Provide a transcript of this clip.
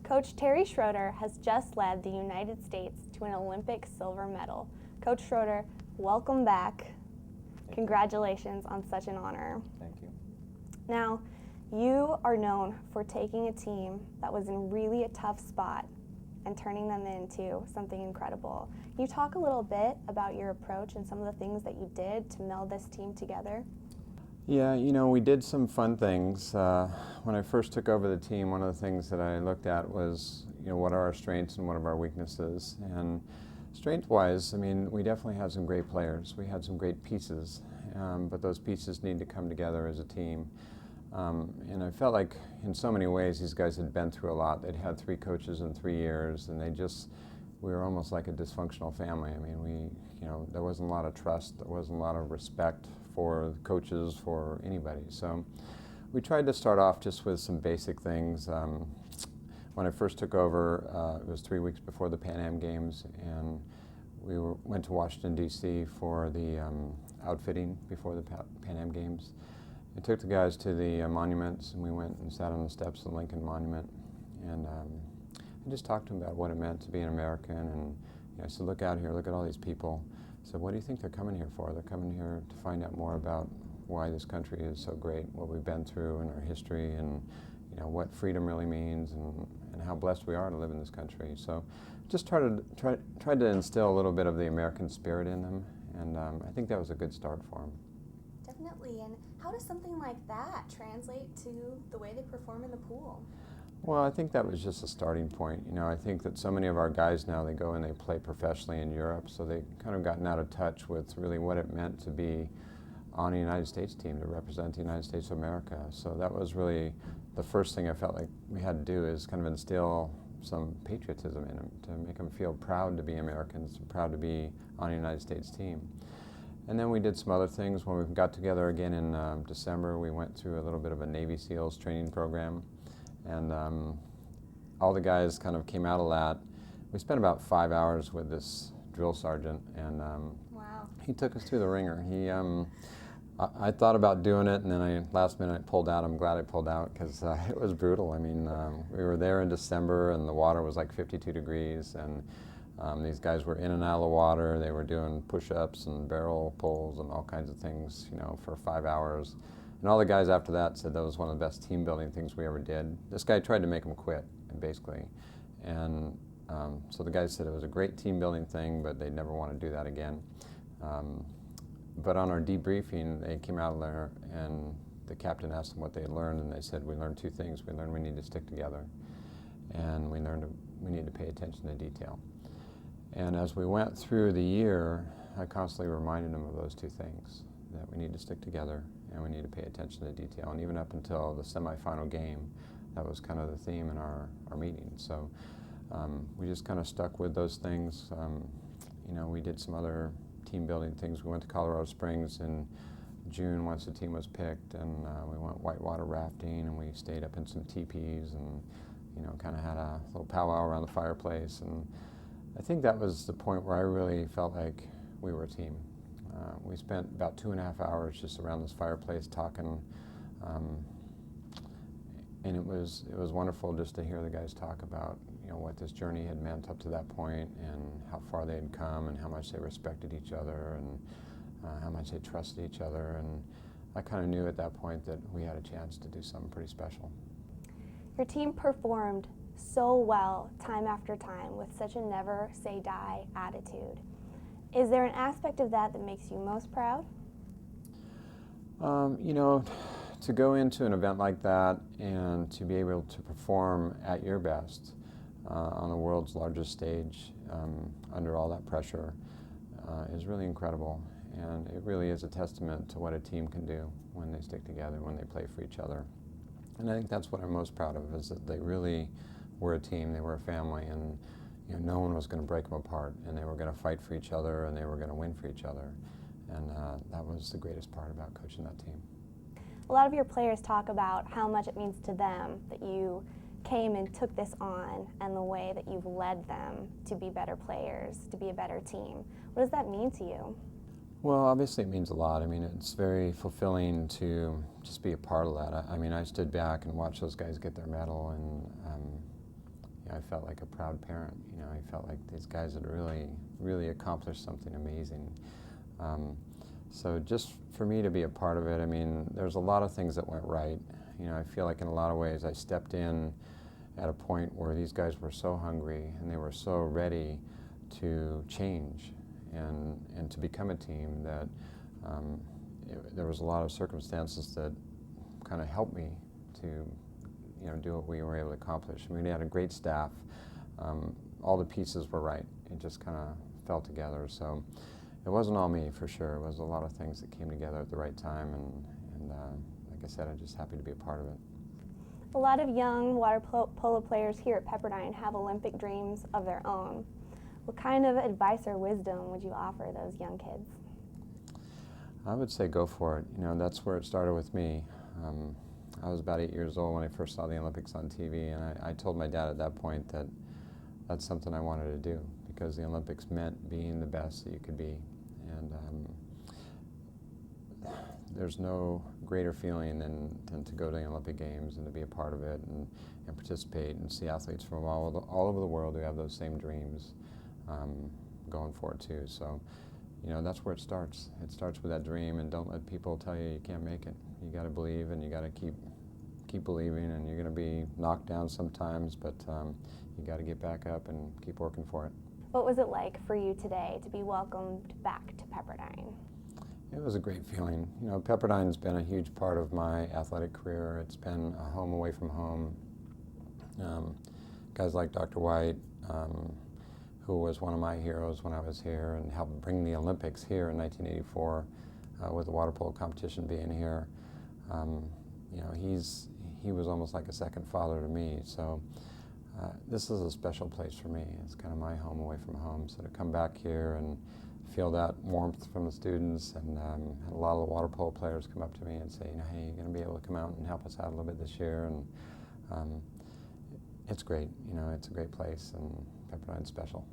Coach Terry Schroeder has just led the United States to an Olympic silver medal. Coach Schroeder, welcome back. Congratulations on such an honor. Thank you. Now, you are known for taking a team that was in really a tough spot and turning them into something incredible. Can you talk a little bit about your approach and some of the things that you did to meld this team together? Yeah, we did some fun things. When I first took over the team, one of the things that I looked at was, what are our strengths and what are our weaknesses? And strength-wise, we definitely have some great players. We had some great pieces, but those pieces need to come together as a team. And I felt like in so many ways these guys had been through a lot. They'd had 3 coaches in 3 years, and we were almost like a dysfunctional family. There wasn't a lot of trust, there wasn't a lot of respect for the coaches, for anybody. So we tried to start off just with some basic things. When I first took over, it was 3 weeks before the Pan Am Games, and we went to Washington, D.C. for the outfitting before the Pan Am Games. I took the guys to the monuments, and we went and sat on the steps of the Lincoln Monument, and I just talked to them about what it meant to be an American, and I said, look out here, look at all these people. I said, what do you think they're coming here for? They're coming here to find out more about why this country is so great, what we've been through in our history, and what freedom really means, and how blessed we are to live in this country. So just tried to instill a little bit of the American spirit in them, and I think that was a good start for them. Definitely. And how does something like that translate to the way they perform in the pool? Well, I think that was just a starting point. I think that so many of our guys now, they go and they play professionally in Europe, so they've kind of gotten out of touch with really what it meant to be on a United States team, to represent the United States of America. So that was really the first thing I felt like we had to do, is kind of instill some patriotism in them, to make them feel proud to be Americans, proud to be on a United States team. And then we did some other things. When we got together again in December, we went through a little bit of a Navy SEALs training program. And all the guys kind of came out of that. We spent about 5 hours with this drill sergeant, and wow. He took us through the ringer. I thought about doing it, and then last minute I pulled out. I'm glad I pulled out, because it was brutal. We were there in December, and the water was like 52 degrees, and these guys were in and out of the water. They were doing push-ups and barrel pulls and all kinds of things, for 5 hours. And all the guys after that said that was one of the best team-building things we ever did. This guy tried to make them quit, basically. And so the guys said it was a great team-building thing, but they'd never want to do that again. But on our debriefing, they came out of there, and the captain asked them what they had learned, and they said, we learned 2 things. We learned we need to stick together, and we learned we need to pay attention to detail. And as we went through the year, I constantly reminded them of those 2 things, that we need to stick together and we need to pay attention to detail. And even up until the semifinal game, that was kind of the theme in our meeting. So we just kind of stuck with those things. We did some other team building things. We went to Colorado Springs in June once the team was picked, and we went whitewater rafting, and we stayed up in some teepees, and kind of had a little powwow around the fireplace. And I think that was the point where I really felt like we were a team. We spent about 2.5 hours just around this fireplace talking, and it was wonderful just to hear the guys talk about what this journey had meant up to that point, and how far they had come, and how much they respected each other, and how much they trusted each other. And I kind of knew at that point that we had a chance to do something pretty special. Your team performed so well time after time with such a never say die attitude. Is there an aspect of that that makes you most proud? To go into an event like that and to be able to perform at your best on the world's largest stage under all that pressure is really incredible. And it really is a testament to what a team can do when they stick together, when they play for each other. And I think that's what I'm most proud of, is that they really were a team, they were a family, and no one was going to break them apart, and they were going to fight for each other, and they were going to win for each other. And that was the greatest part about coaching that team. A lot of your players talk about how much it means to them that you came and took this on, and the way that you've led them to be better players, to be a better team. What does that mean to you? Well, obviously it means a lot. It's very fulfilling to just be a part of that. I stood back and watched those guys get their medal, and I felt like a proud parent. I felt like these guys had really accomplished something amazing. So just for me to be a part of it, I mean, there's a lot of things that went right. I feel like in a lot of ways I stepped in at a point where these guys were so hungry and they were so ready to change and to become a team that there was a lot of circumstances that kind of helped me to do what we were able to accomplish. I mean, we had a great staff. All the pieces were right. It just kind of fell together. So it wasn't all me, for sure. It was a lot of things that came together at the right time, and like I said, I'm just happy to be a part of it. A lot of young water polo players here at Pepperdine have Olympic dreams of their own. What kind of advice or wisdom would you offer those young kids? I would say go for it. That's where it started with me. I was about 8 years old when I first saw the Olympics on TV, and I told my dad at that point that that's something I wanted to do, because the Olympics meant being the best that you could be. And there's no greater feeling than to go to the Olympic Games and to be a part of it and participate and see athletes from all over the world who have those same dreams going for it too. So, that's where it starts. It starts with that dream, and don't let people tell you you can't make it. You got to believe, and you got to keep believing, and you're going to be knocked down sometimes, but you got to get back up and keep working for it. What was it like for you today to be welcomed back to Pepperdine? It was a great feeling. Pepperdine's been a huge part of my athletic career. It's been a home away from home. Guys like Dr. White, who was one of my heroes when I was here and helped bring the Olympics here in 1984 with the water polo competition being here. He was almost like a second father to me. So this is a special place for me. It's kind of my home away from home. So to come back here and feel that warmth from the students, and a lot of the water polo players come up to me and say, hey, you're going to be able to come out and help us out a little bit this year, and it's great. It's a great place, and Pepperdine's special.